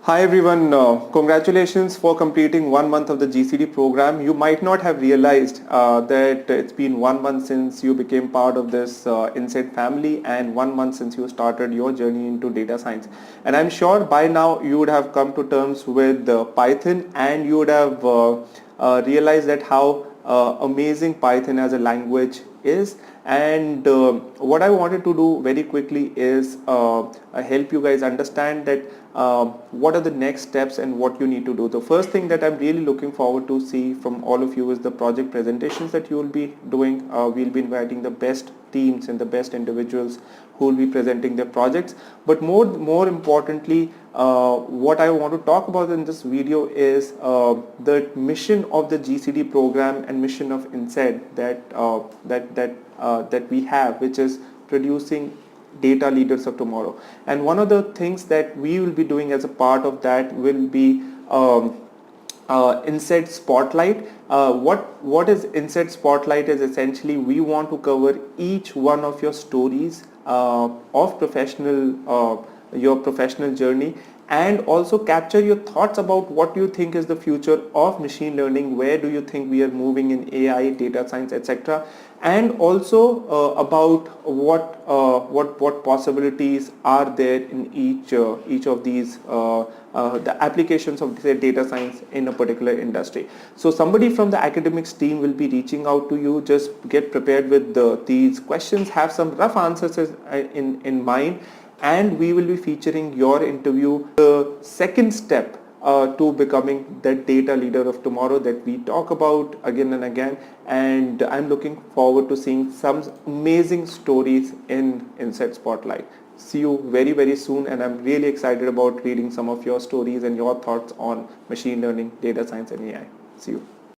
Hi everyone, congratulations for completing 1 month of the GCD program. You might not have realized that it's been 1 month since you became part of this Insaid family and 1 month since you started your journey into data science. And I'm sure by now you would have come to terms with Python, and you would have realized that how amazing Python as a language is. And what I wanted to do very quickly is help you guys understand that what are the next steps and what you need to do. The first thing that I'm really looking forward to see from all of you is the project presentations that you will be doing. We'll be inviting the best teams and the best individuals who will be presenting their projects. But more importantly, what I want to talk about in this video is the mission of the GCD program and mission of Insaid that we have, which is producing data leaders of tomorrow. And one of the things that we will be doing as a part of that will be Insaid Spotlight. What is Insaid Spotlight is essentially we want to cover each one of your stories of your professional journey, and also capture your thoughts about what you think is the future of machine learning, where do you think we are moving in AI, data science, etc., and also about what possibilities are there in each of these the applications of say data science in a particular industry. So somebody from the academics team will be reaching out to you. Just get prepared with these questions, have some rough answers in mind, and we will be featuring your interview, the second step to becoming the data leader of tomorrow that we talk about again and again. And I'm looking forward to seeing some amazing stories in Insaid Spotlight. See you very soon, and I'm really excited about reading some of your stories and your thoughts on machine learning, data science and AI. See you.